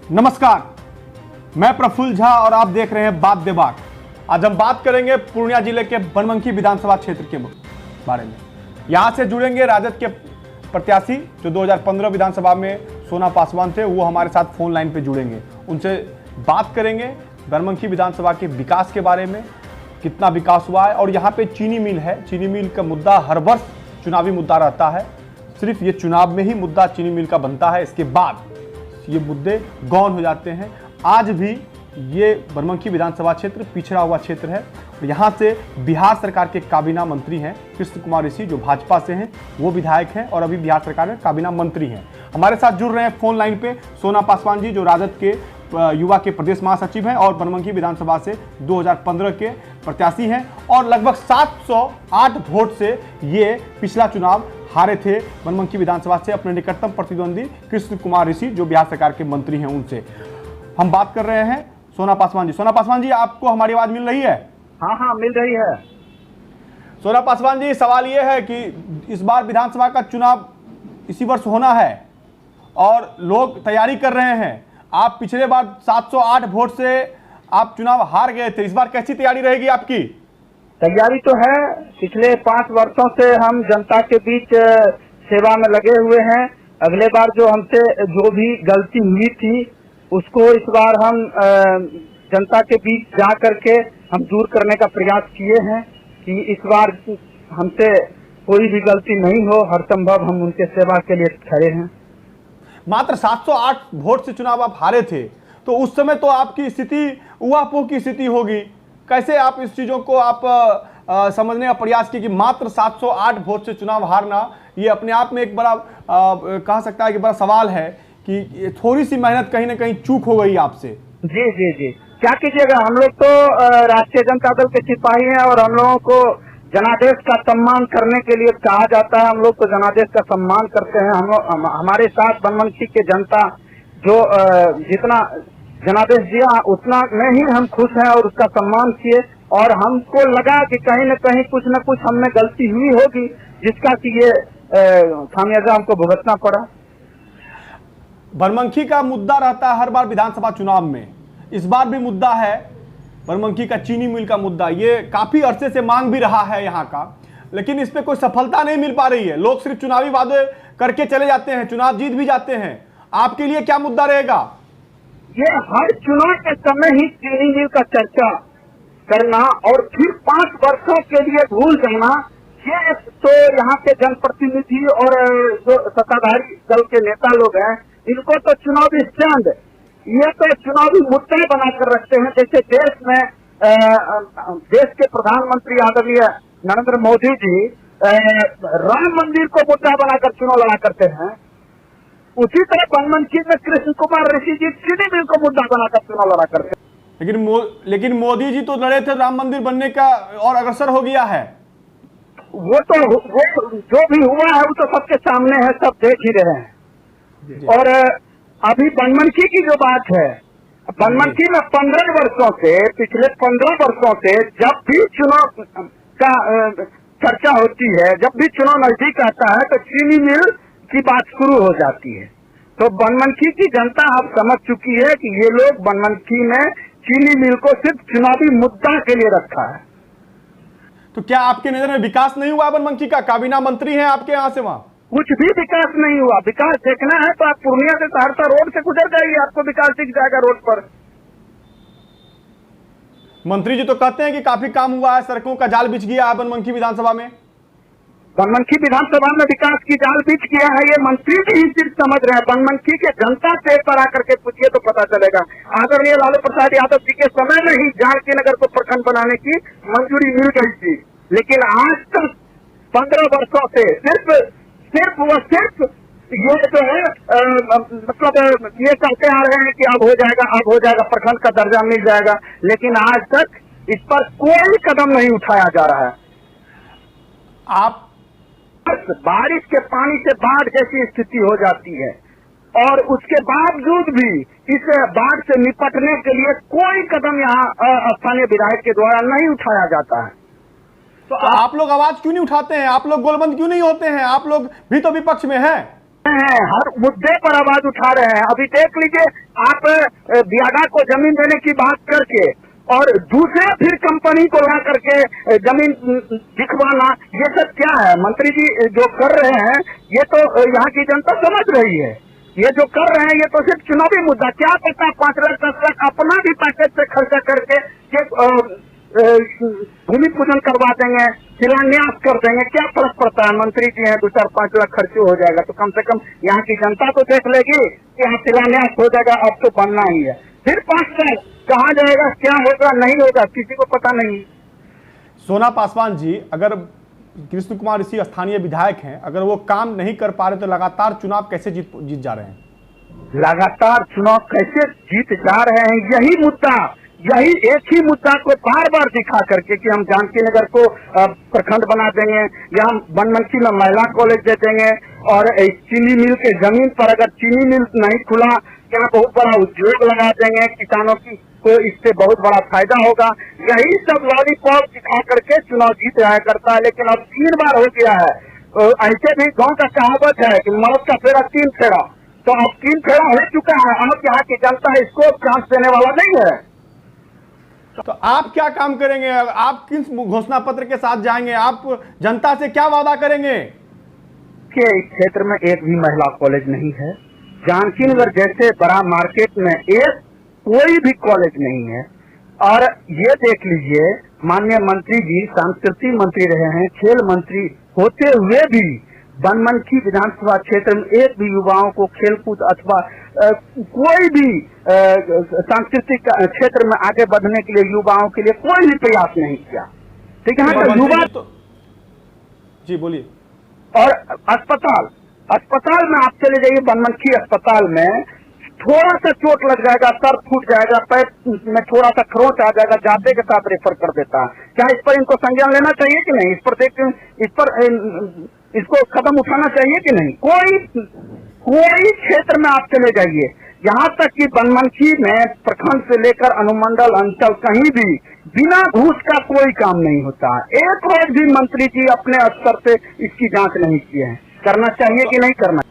नमस्कार, मैं प्रफुल्ल झा और आप देख रहे हैं बात दे बात। आज हम बात करेंगे पूर्णिया जिले के बनमनखी विधानसभा क्षेत्र के बारे में। यहां से जुड़ेंगे राजद के प्रत्याशी जो 2015 विधानसभा में सोना पासवान थे, वो हमारे साथ फोन लाइन पे जुड़ेंगे। उनसे बात करेंगे बनमनखी विधानसभा के विकास के बारे में, कितना विकास हुआ है। और यहाँ पे चीनी मिल है, चीनी मिल का मुद्दा हर वर्ष चुनावी मुद्दा रहता है। सिर्फ ये चुनाव में ही मुद्दा चीनी मिल का बनता है, इसके बाद ये मुद्दे गौन हो जाते हैं। आज भी ये बनमनखी विधानसभा क्षेत्र पिछड़ा हुआ क्षेत्र है। यहाँ से बिहार सरकार के काबीना मंत्री हैं कृष्ण कुमार ऋषि, जो भाजपा से हैं, वो विधायक हैं और अभी बिहार सरकार में काबीना मंत्री हैं। हमारे साथ जुड़ रहे हैं फोन लाइन पे सोना पासवान जी, जो राजद के युवा के प्रदेश महासचिव हैं और बनमनखी विधानसभा से 2015 के प्रत्याशी हैं और लगभग 708 वोट से ये पिछला चुनाव हारे थे बनमनखी विधानसभा से अपने निकटतम प्रतिद्वंदी कृष्ण कुमार ऋषि, जो बिहार सरकार के मंत्री हैं। उनसे हम बात कर रहे हैं सोना पासवान जी। सोना पासवान जी, आपको हमारी आवाज मिल रही है? हाँ, मिल रही है। सोना पासवान जी, सवाल ये है कि इस बार विधानसभा का चुनाव इसी वर्ष होना है और लोग तैयारी कर रहे हैं। आप पिछले बार 708 वोट से आप चुनाव हार गए थे, इस बार कैसी तैयारी रहेगी आपकी? तैयारी तो है। पिछले 5 वर्षों से हम जनता के बीच सेवा में लगे हुए हैं। अगले बार जो हमसे जो भी गलती हुई थी उसको इस बार हम जनता के बीच जा करके हम दूर करने का प्रयास किए हैं कि इस बार हमसे कोई भी गलती नहीं हो। हर संभव हम उनके सेवा के लिए खड़े हैं। मात्र 708 वोट से चुनाव आप हारे थे, तो उस समय तो आपकी स्थिति उहापोह की स्थिति होगी। कैसे आप इस चीजों को आप समझने का प्रयास किए कि मात्र 708 वोट से चुनाव हारना ये अपने आप में एक बड़ा कह सकता है कि बड़ा सवाल है कि थोड़ी सी मेहनत कहीं ना कहीं चूक हो गई आपसे? जी, क्या कीजिएगा, हम लोग तो राष्ट्रीय जनता दल के सिपाही हैं और हम लोगों को जनादेश का सम्मान करने के लिए कहा जाता है। हम लोग तो जनादेश का सम्मान करते हैं। हम लोग हमारे साथ बनमनखी के जनता जो जितना जनादेश दिया उतना में ही हम खुश हैं और उसका सम्मान किए। और हमको लगा कि कहीं न कहीं कुछ न कुछ हमने गलती हुई होगी जिसका कि ये खामियाजा हमको भुगतना पड़ा। बनमनखी का मुद्दा रहता है हर बार विधानसभा चुनाव में, इस बार भी मुद्दा है बनमनखी का चीनी मिल का मुद्दा। ये काफी अरसे से मांग भी रहा है यहाँ का, लेकिन इस पे कोई सफलता नहीं मिल पा रही है। लोग सिर्फ चुनावी वादे करके चले जाते हैं, चुनाव जीत भी जाते हैं। आपके लिए क्या मुद्दा रहेगा? ये हर चुनाव के समय ही चीनी मिल का चर्चा करना और फिर 5 वर्षों के लिए भूल जाना, ये तो यहाँ के जनप्रतिनिधि और जो सत्ताधारी दल के नेता लोग हैं, इनको तो चुनावी स्टैंड, ये तो चुनावी मुद्दे बनाकर रखते हैं। जैसे देश में देश के प्रधानमंत्री आदरणीय नरेंद्र मोदी जी राम मंदिर को मुद्दा बनाकर चुनाव लड़ा करते हैं, उसी तरह बनमनखी में कृष्ण कुमार ऋषि जी चीनी मिल को मुद्दा बनाकर चुनाव लड़ा करते हैं। लेकिन मोदी जी तो लड़े थे राम मंदिर बनने का और अग्रसर हो गया है। वो जो भी हुआ है वो तो सबके सामने है, सब देख ही रहे हैं। और अभी बनमनखी की जो बात है, बनमनखी में 15 वर्षों से, पिछले 15 वर्षों से जब भी चुनाव का चर्चा होती है, जब भी चुनाव नजदीक आता है तो चीनी मिल की बात शुरू हो जाती है। तो बनमनखी की जनता अब समझ चुकी है कि ये लोग बनमनखी में चीनी मिल को सिर्फ चुनावी मुद्दा के लिए रखा है। तो क्या आपके नजर में विकास नहीं हुआ बनमनखी का? काबीना मंत्री हैं आपके यहाँ से, वहाँ कुछ भी विकास नहीं हुआ। विकास देखना है तो आप पूर्णिया से सहरसा रोड से गुजर जाइए, आपको विकास दिख जाएगा रोड पर। मंत्री जी तो कहते हैं कि काफी काम हुआ है, सड़कों का जाल बिछ गया है बनमनखी विधानसभा में। बनमनखी विधानसभा में विकास की जाल बिछ गया है, ये मंत्री भी सिर्फ समझ रहे हैं। बनमनखी के जनता से पर आकर के पूछिए तो पता चलेगा। आदरणीय लालू प्रसाद यादव जी के समय में ही जानकी नगर को प्रखंड बनाने की मंजूरी मिल गई थी, लेकिन आज तक 15 वर्षों से सिर्फ ये जो है मतलब ये कहते आ रहे हैं कि अब हो जाएगा प्रखंड का दर्जा मिल जाएगा, लेकिन आज तक इस पर कोई कदम नहीं उठाया जा रहा है। आप बारिश के पानी से बाढ़ जैसी स्थिति हो जाती है और उसके बावजूद भी इस बाढ़ से निपटने के लिए कोई कदम यहाँ स्थानीय विधायक के द्वारा नहीं उठाया जाता है। तो आप लोग आवाज क्यों नहीं उठाते हैं? आप लोग गोलबंद क्यों नहीं होते हैं? आप लोग भी तो विपक्ष में हैं। हैं, हर मुद्दे पर आवाज उठा रहे हैं। अभी देख लीजिए आप बियाडा को जमीन देने की बात करके और दूसरे फिर कंपनी को ला करके जमीन दिखवाना, ये सब क्या है? मंत्री जी जो कर रहे हैं ये तो यहाँ की जनता समझ रही है। ये जो कर रहे हैं ये तो सिर्फ चुनावी मुद्दा, क्या पता 5 लाख 10 लाख अपना भी पैकेज से खर्चा करके भूमि पूजन करवा देंगे, शिलान्यास कर देंगे, क्या फर्क पड़ता है? मंत्री जी हैं, 2-4-5 लाख खर्चे हो जाएगा तो कम से कम यहाँ की जनता तो देख लेगी कि यहाँ शिलान्यास हो जाएगा, अब तो बनना ही है। फिर 5 साल कहाँ जाएगा, क्या होगा नहीं होगा, किसी को पता नहीं। सोना पासवान जी, अगर कृष्ण कुमार ऋषि स्थानीय विधायक हैं, अगर वो काम नहीं कर पा रहे तो लगातार चुनाव कैसे जीत जा रहे हैं? लगातार चुनाव कैसे जीत जा रहे हैं, यही मुद्दा, यही एक ही मुद्दा को बार बार दिखा करके कि हम जानकी नगर को प्रखंड बना देंगे, या हम बनमनखी में महिला कॉलेज दे देंगे, और चीनी मिल के जमीन पर अगर चीनी मिल नहीं खुला क्या बहुत बड़ा उद्योग लगा देंगे, किसानों को इससे बहुत बड़ा फायदा होगा। यही सब लॉलीपॉप दिखा करके चुनाव जीत जाया करता है। लेकिन अब 3 बार हो गया है। ऐसे भी गांव का कहावत है कि मौत का फेरा 3 फेरा, तो अब 3 फेरा हो चुका है। अब यहाँ की जनता इसको चांस देने वाला नहीं है। तो आप क्या काम करेंगे? आप किस घोषणा पत्र के साथ जाएंगे? आप जनता से क्या वादा करेंगे? कि इस क्षेत्र में एक भी महिला कॉलेज नहीं है। जानकी नगर जैसे बड़ा मार्केट में एक कोई भी कॉलेज नहीं है। और ये देख लीजिए, माननीय मंत्री जी सांस्कृतिक मंत्री रहे हैं, खेल मंत्री होते हुए भी बनमनखी विधानसभा क्षेत्र में एक भी युवाओं को खेलकूद अथवा कोई भी सांस्कृतिक क्षेत्र में आगे बढ़ने के लिए युवाओं के लिए कोई भी प्रयास नहीं किया। ठीक है ना? युवा तो जी बोलिए। और अस्पताल में आप चले जाइए, बनमनखी अस्पताल में थोड़ा सा चोट लग जाएगा, सर फूट जाएगा, पैर में थोड़ा सा खरोंच आ जाएगा, जाते के साथ रेफर कर देता है। क्या इस पर इनको संज्ञान लेना चाहिए कि नहीं? इस पर इसको कदम उठाना चाहिए कि नहीं? कोई क्षेत्र में आप चले जाइए, यहाँ तक कि बनमनखी में प्रखंड से लेकर अनुमंडल अंचल कहीं भी बिना घूस का कोई काम नहीं होता है। एक रोज भी मंत्री जी अपने स्तर से इसकी जांच नहीं किए हैं। करना चाहिए कि नहीं करना?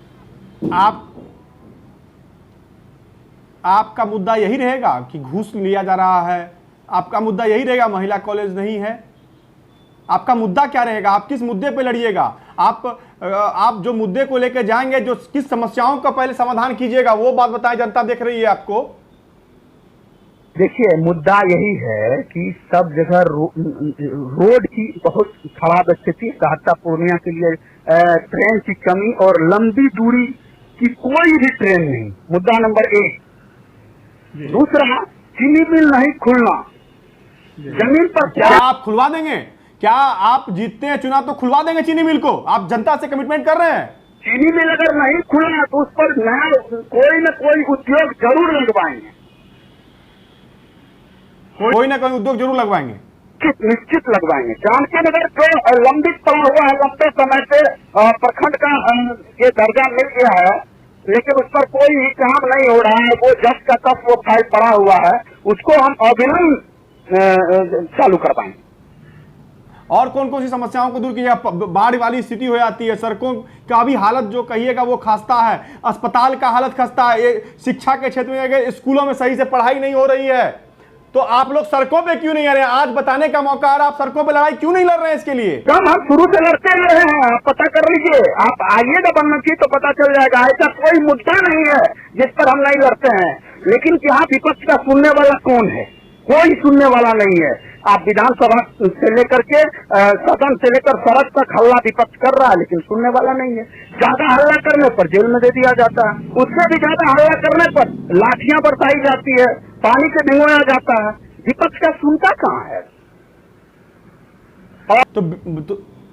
आपका मुद्दा यही रहेगा कि घूस लिया जा रहा है? आपका मुद्दा यही रहेगा महिला कॉलेज नहीं है? आपका मुद्दा क्या रहेगा? आप किस मुद्दे पे लड़िएगा? आप जो मुद्दे को लेकर जाएंगे, जो किस समस्याओं का पहले समाधान कीजिएगा, वो बात बताएं। जनता देख रही है आपको। देखिए, मुद्दा यही है कि सब जगह रोड की बहुत खराब स्थिति, सहरसा पूर्णिया के लिए ट्रेन की कमी और लंबी दूरी की कोई भी ट्रेन नहीं, मुद्दा नंबर 1। दूसरा, चीनी मिल नहीं खुलना, जमीन पर क्या आप खुलवा देंगे? क्या आप जीतते हैं चुनाव तो खुलवा देंगे चीनी मिल को? आप जनता से कमिटमेंट कर रहे हैं? चीनी मिल अगर नहीं खुला तो उस पर नया कोई न कोई उद्योग जरूर लगवाएंगे, कोई ना कोई उद्योग जरूर लगवाएंगे, निश्चित लगवाएंगे। जानकी नगर जो लंबित पड़ा हुआ है, लंबे समय से प्रखंड का ये दर्जा मिल गया है, लेकिन उस पर कोई काम नहीं हो रहा है। वो जब का तब वो फाइल पड़ा हुआ है, उसको हम अविलंब चालू करवाएंगे। और कौन कौन सी समस्याओं को दूर कीजिएगा? बाढ़ वाली स्थिति हो जाती है, सड़कों का भी हालत जो कहिएगा वो खस्ता है, अस्पताल का हालत खस्ता है, शिक्षा के क्षेत्र में स्कूलों में सही से पढ़ाई नहीं हो रही है, तो आप लोग सड़कों पे क्यों नहीं आ रहे हैं? आज बताने का मौका आ रहा है, आप सड़कों पे लड़ाई क्यों नहीं लड़ रहे हैं इसके लिए? हम शुरू से लड़ते रहे हैं, आप पता कर लीजिए, आप आइएगा बनमनखी तो पता चल जाएगा। ऐसा कोई मुद्दा नहीं है जिस पर हम नहीं लड़ते हैं। लेकिन यहाँ विपक्ष का सुनने वाला कौन है? कोई सुनने वाला नहीं है। आप विधानसभा से लेकर के सदन से लेकर सड़क तक हल्ला विपक्ष कर रहा है, लेकिन सुनने वाला नहीं है। ज्यादा हल्ला करने पर जेल में दे दिया जाता है, उससे भी ज्यादा हल्ला करने पर लाठियां बरसाई जाती है, पानी से भिगोया जाता है। विपक्ष का सुनता कहाँ है? और तो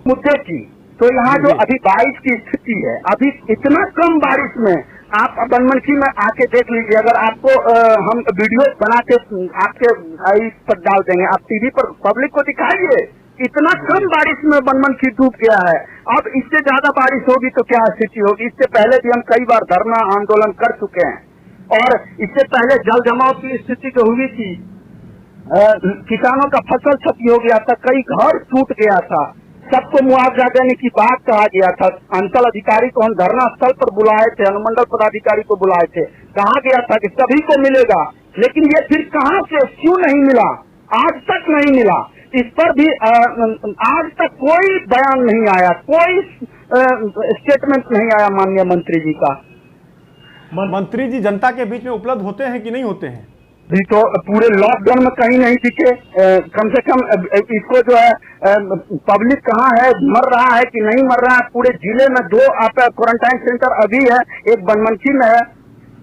मुद्दे की तो यहाँ जो अभी बारिश की स्थिति है, अभी इतना कम बारिश में आप बनमनखी में आके देख लीजिए। अगर आपको हम वीडियो बना के आपके इस पर डाल देंगे, आप टीवी पर पब्लिक को दिखाइए, इतना कम बारिश में बनमनखी डूब गया है। अब इससे ज्यादा बारिश होगी तो क्या स्थिति होगी? इससे पहले भी हम कई बार धरना आंदोलन कर चुके हैं, और इससे पहले जल जमाव की स्थिति जो हुई थी, किसानों का फसल क्षति हो गया था, कई घर टूट गया था। सबको मुआवजा देने की बात कहा गया था। अंचल अधिकारी को हम धरना स्थल पर बुलाए थे, अनुमंडल पदाधिकारी को बुलाए थे, कहा गया था कि सभी को मिलेगा, लेकिन ये फिर कहां से क्यों नहीं मिला, आज तक नहीं मिला। इस पर भी आज तक कोई बयान नहीं आया, कोई स्टेटमेंट नहीं आया माननीय मंत्री जी का। मंत्री जी जनता के बीच में उपलब्ध होते हैं कि नहीं होते हैं? भी तो पूरे लॉकडाउन में कहीं नहीं दिखे। कम से कम इसको जो है पब्लिक कहाँ है, मर रहा है कि नहीं मर रहा है। पूरे जिले में 2 क्वारंटाइन सेंटर अभी है, एक बनमनखी में है।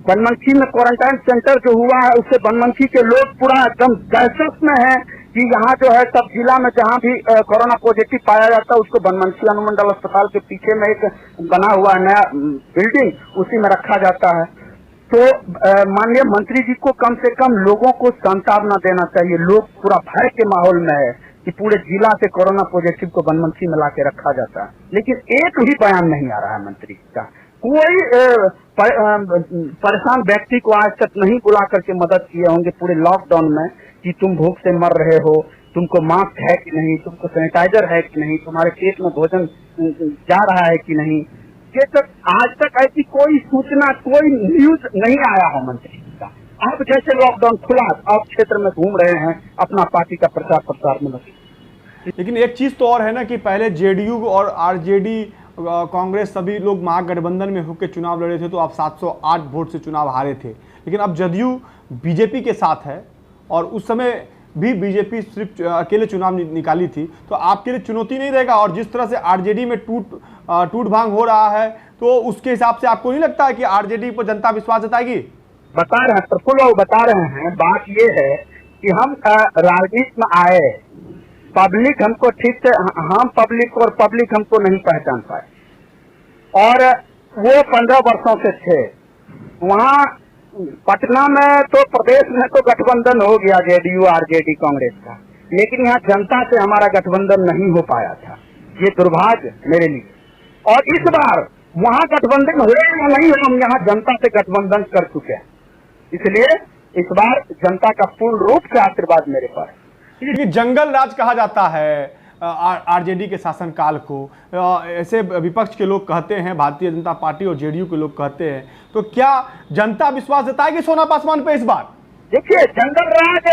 बनमनखी में क्वारंटाइन सेंटर जो हुआ है उससे बनमनखी के लोग पूरा एकदम दहशत में है कि यहाँ जो है सब जिला में जहाँ भी कोरोना पॉजिटिव पाया जाता है उसको बनमनखी अनुमंडल अस्पताल के पीछे में एक बना हुआ नया बिल्डिंग, उसी में रखा जाता है। तो माननीय मंत्री जी को कम से कम लोगों को सांत्वना देना चाहिए। लोग पूरा भय के माहौल में है कि पूरे जिला से कोरोना पॉजिटिव को बनमनखी में लाके रखा जाता है, लेकिन एक भी बयान नहीं आ रहा है मंत्री का। कोई परेशान व्यक्ति को आज तक नहीं बुला करके मदद किए होंगे पूरे लॉकडाउन में कि तुम भूख से मर रहे हो, तुमको मास्क है कि नहीं, तुमको सैनिटाइजर है कि नहीं, तुम्हारे पेट में भोजन जा रहा है कि नहीं। ये तक आज तक ऐसी कोई सूचना, कोई न्यूज नहीं आया है मंत्री का। अब जैसे लॉकडाउन खुला अब क्षेत्र में घूम रहे हैं, अपना पार्टी का प्रचार प्रसार में लगे। लेकिन एक चीज तो और है ना कि पहले जेडीयू और आरजेडी कांग्रेस सभी लोग महागठबंधन में होकर चुनाव लड़े थे तो आप 708 वोट से चुनाव हारे थे। लेकिन अब जदयू बीजेपी के साथ है और उस समय भी बीजेपी सिर्फ अकेले चुनाव निकाली थी, तो आपके लिए चुनौती नहीं रहेगा? और जिस तरह से आरजेडी में टूट भांग हो रहा है तो उसके हिसाब से आपको नहीं लगता है कि आरजेडी पर जनता विश्वास जताएगी? बता रहे हैं प्रफुल्ल बाबू, बता रहे हैं। बात ये है कि हम राजनीति में आए, पब्लिक हमको ठीक से, हम पब्लिक और पब्लिक हमको नहीं पहचान पाए, और वो 15 वर्षों से थे वहाँ पटना में। तो प्रदेश में तो गठबंधन हो गया जेडीयू आरजेडी कांग्रेस का, लेकिन यहाँ जनता से हमारा गठबंधन नहीं हो पाया था। ये दुर्भाग्य मेरे लिए। और इस बार वहाँ गठबंधन हो या नहीं हो, हम यहाँ जनता से गठबंधन कर चुके हैं, इसलिए इस बार जनता का पूर्ण रूप से आशीर्वाद मेरे पर है। जंगल राज कहा जाता है आरजेडी के शासनकाल को, ऐसे विपक्ष के लोग कहते हैं, भारतीय जनता पार्टी और जेडीयू के लोग कहते हैं, तो क्या जनता विश्वास जताएगी सोना पासवान पे इस बार? देखिए, जंगल राज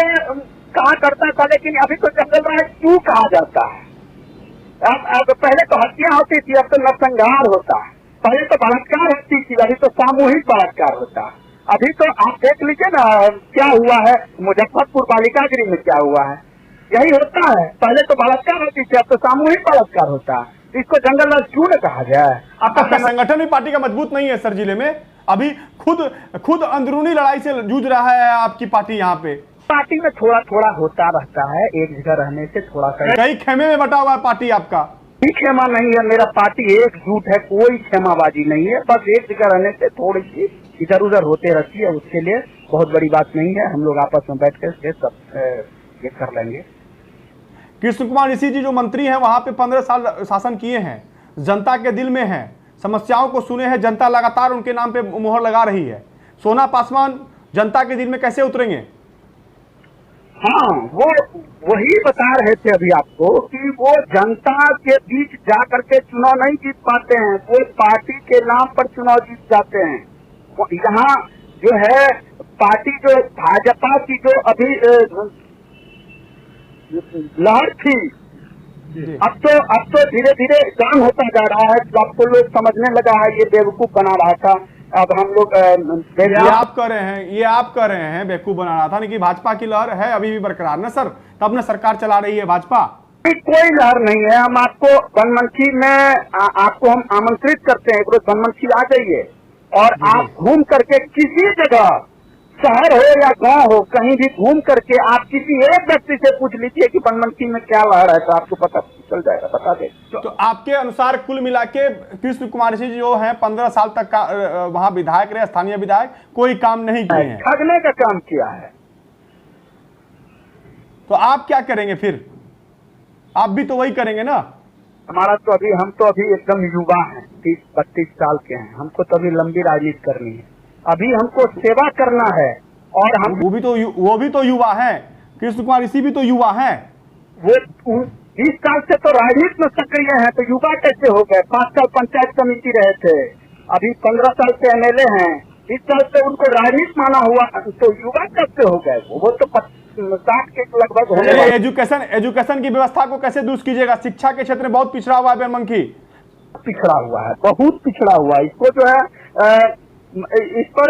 कहा करता था, लेकिन अभी तो जंगल राज क्यों कहा जाता है? अब पहले तो हत्या होती थी, अब तो नरसंहार होता है। पहले तो बलात्कार होती थी, अभी तो सामूहिक बलात्कार होता है। अभी तो आप देख लीजिए ना क्या हुआ है मुजफ्फरपुर बालिका गृह में, क्या हुआ है। यही होता है, पहले तो बलात्कार होती थी, अब तो सामूहिक बलात्कार होता है। इसको जंगल राज क्यों न कहा जाए? आपका संगठन भी पार्टी का मजबूत नहीं है सर जिले में? अभी खुद अंदरूनी लड़ाई से जूझ रहा है आपकी पार्टी यहाँ पे। पार्टी में थोड़ा थोड़ा होता रहता है, एक जगह रहने से थोड़ा सा। कई खेमे में बटा हुआ है पार्टी आपका? खेमा नहीं है, मेरा पार्टी एकजुट है, कोई खेमाबाजी नहीं है। बस एक जगह रहने से थोड़ी सी इधर उधर होते रहती है, उसके लिए बहुत बड़ी बात नहीं है। हम लोग आपस में बैठ कर सब ये कर लेंगे। कृष्ण कुमार ऋषि जी जो मंत्री हैं वहां पे 15 साल शासन किए हैं, जनता के दिल में हैं, समस्याओं को सुने हैं, जनता लगातार उनके नाम पे मुहर लगा रही है। सोना पासवान जनता के दिल में कैसे उतरेंगे? हाँ, वो वही बता रहे थे अभी आपको कि वो जनता के बीच जा करके चुनाव नहीं जीत पाते हैं, वो पार्टी के नाम पर चुनाव जीत जाते हैं। यहाँ जो है पार्टी जो भाजपा की जो अभी लहर थी, अब तो धीरे धीरे काम होता जा रहा है। अब तो लोग समझने लगा है ये बेवकूफ बना रहा था। अब हम लोग ये आप कह रहे हैं बेवकूफ बना रहा था, लेकिन भाजपा की लहर है अभी भी बरकरार ना सर, तब ना सरकार चला रही है भाजपा। कोई लहर नहीं है। हम आपको बनमनखी में आपको हम आमंत्रित करते हैं, एक रोज बनमनखी आ जाइए और आप घूम करके किसी जगह, शहर हो या गांव हो, कहीं भी घूम करके आप किसी एक व्यक्ति से पूछ लीजिए कि बनमनखी में क्या लहर है, तो आपको पता चल जाएगा, बता दे। तो आपके अनुसार कुल मिला के कृष्ण कुमार ऋषि जो है 15 साल तक का वहां विधायक रहे, स्थानीय विधायक, कोई काम नहीं किए हैं, ठगने का काम किया है। तो आप क्या करेंगे फिर? आप भी तो वही करेंगे ना? हमारा तो अभी, हम तो अभी एकदम युवा हैं, 30-32 साल के हैं, हमको तो अभी लंबी राजनीति करनी है, अभी हमको सेवा करना है। और हम वो भी तो युवा हैं, कृष्ण कुमार ऋषि भी तो युवा हैं। वो 20 साल से तो राजनीति में सक्रिय हैं, तो युवा कैसे हो गए? 5 साल पंचायत समिति रहे थे, अभी 15 साल से एमएलए हैं, 20 साल से उनको राजनीति माना हुआ, तो युवा कैसे हो गए? वो तो 60 के लगभग होने वाले। एजुकेशन की व्यवस्था को कैसे दुरुस्त कीजिएगा? शिक्षा के क्षेत्र में बहुत पिछड़ा हुआ है बनमनखी, पिछड़ा हुआ है, बहुत पिछड़ा हुआ है। इसको जो है इस पर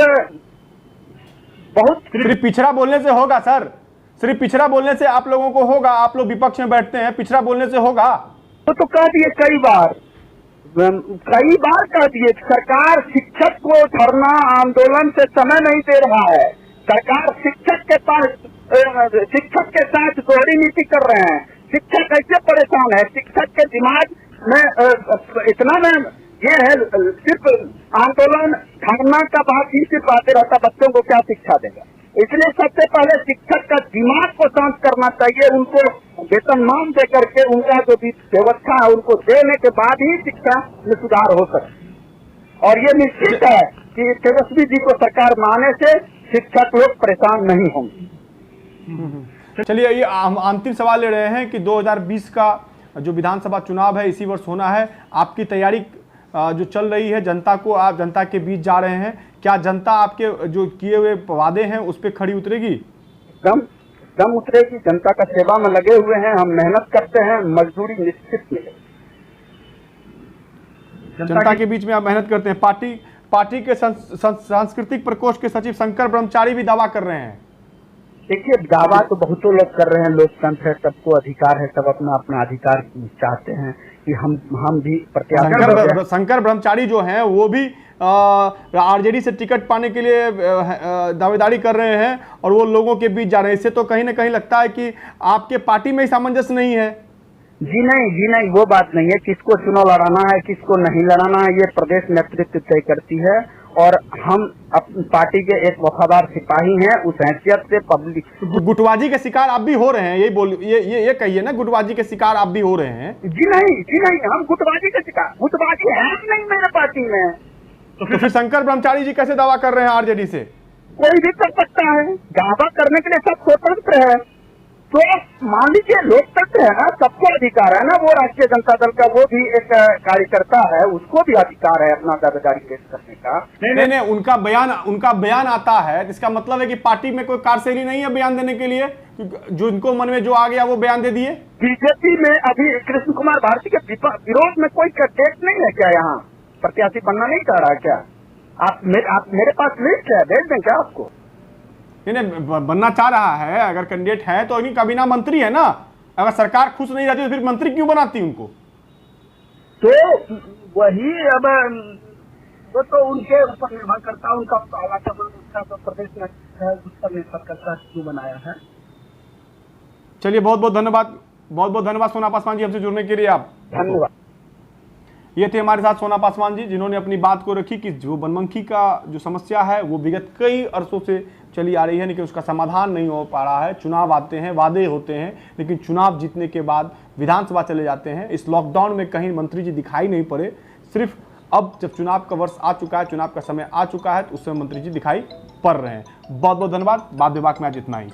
बहुत सिर्फ पिछड़ा बोलने से होगा सर? सिर्फ पिछड़ा बोलने से आप लोगों को होगा? आप लोग विपक्ष में बैठते हैं, पिछड़ा बोलने से होगा? तो कह दिए कई बार कह दिए, सरकार शिक्षक को धरना आंदोलन से समय नहीं दे रहा है। सरकार शिक्षक के साथ दोहरी नीति कर रहे हैं। शिक्षक ऐसे परेशान है, शिक्षक के दिमाग में इतना में ये है, सिर्फ आंदोलन धरना का बात ही सिर्फ आते रहता, बच्चों को क्या शिक्षा देगा? इसलिए सबसे पहले शिक्षक का दिमाग को शांत करना चाहिए, उनको वेतनमान दे करके उनका जो भी व्यवस्था है उनको देने के बाद ही शिक्षा में सुधार हो सकता। और ये निश्चित है कि तेजस्वी जी को सरकार में आने से शिक्षक लोग परेशान नहीं होंगे। चलिए, ये हम अंतिम सवाल ले रहे हैं कि 2020 का जो विधानसभा चुनाव है इसी वर्ष होना है, आपकी तैयारी जो चल रही है, जनता को आप जनता के बीच जा रहे हैं, क्या जनता आपके जो किए हुए वादे हैं उस पर खड़ी उतरेगी? दम उतरेगी, जनता का सेवा में लगे हुए हैं, हम मेहनत करते हैं, मजदूरी निश्चित मिलेगी। जनता के बीच में आप मेहनत करते हैं। पार्टी के सांस्कृतिक प्रकोष्ठ के सचिव शंकर ब्रह्मचारी भी दावा कर रहे हैं। देखिए, दावा तो बहुतों लोग कर रहे हैं, लोकतंत्र है, सबको अधिकार है, सब अपना अपना अधिकार चाहते हैं कि हम भी प्रत्याशी। शंकर ब्रह्मचारी जो हैं वो भी आरजेडी से टिकट पाने के लिए दावेदारी कर रहे हैं और वो लोगों के बीच जा रहे हैं। इससे तो कहीं ना कहीं लगता है कि आपके पार्टी में ही सामंजस्य नहीं है। जी नहीं, वो बात नहीं है। किसको चुनाव लड़ाना है, किसको नहीं लड़ाना है, ये प्रदेश नेतृत्व तय करती है। और हम अपनी पार्टी के एक वफादार सिपाही हैं, उस हैसियत से पब्लिक। गुटबाजी के शिकार आप भी हो रहे हैं, ये कहिए ना, गुटबाजी के शिकार आप भी हो रहे हैं? जी नहीं, हम गुटबाजी के शिकार, गुटबाजी है नहीं मेरे पार्टी में। तो फिर शंकर ब्रह्मचारी जी कैसे दावा कर रहे हैं आरजेडी से? कोई भी कर सकता है, दावा करने के लिए सब स्वतंत्र है। तो मान लीजिए लोकतंत्र है ना, सबको अधिकार है ना। वो राष्ट्रीय जनता दल का वो भी एक कार्यकर्ता है, उसको भी अधिकार है अपना दावेदारी पेश करने का। नहीं, उनका बयान आता है, इसका मतलब है कि पार्टी में कोई कार्यशैली नहीं है बयान देने के लिए, जो इनको मन में जो आ गया वो बयान दे दिए। बीजेपी में अभी कृष्ण कुमार भारती के विरोध में कोई कैंडिडेट नहीं है क्या? यहाँ प्रत्याशी बनना नहीं चाह रहा क्या? आप मेरे पास लिस्ट है, भेज दें क्या आपको? नहीं, बनना चाह रहा है, अगर कैंडिडेट है तो इन्हीं काबीना मंत्री है ना। अगर सरकार खुश नहीं रहती तो फिर मंत्री क्यों बनाती उनको? तो वही अब वो तो उनके ऊपर निर्भर करता है, उनका तो प्रदेश में उस पर निर्भर करता क्यों बनाया है। चलिए, बहुत बहुत धन्यवाद सोना पासवान जी हमसे जुड़ने के लिए। आप धन्यवाद। ये थे हमारे साथ सोना पासवान जी, जिन्होंने अपनी बात को रखी कि जो बनमनखी का जो समस्या है वो विगत कई अरसों से चली आ रही है, लेकिन उसका समाधान नहीं हो पा रहा है। चुनाव आते हैं, वादे होते हैं, लेकिन चुनाव जीतने के बाद विधानसभा चले जाते हैं। इस लॉकडाउन में कहीं मंत्री जी दिखाई नहीं पड़े। सिर्फ अब जब चुनाव का वर्ष आ चुका है, चुनाव का समय आ चुका है, तो उस समय मंत्री जी दिखाई पड़ रहे हैं। बहुत बहुत धन्यवाद। बात विभाग में आज इतना ही।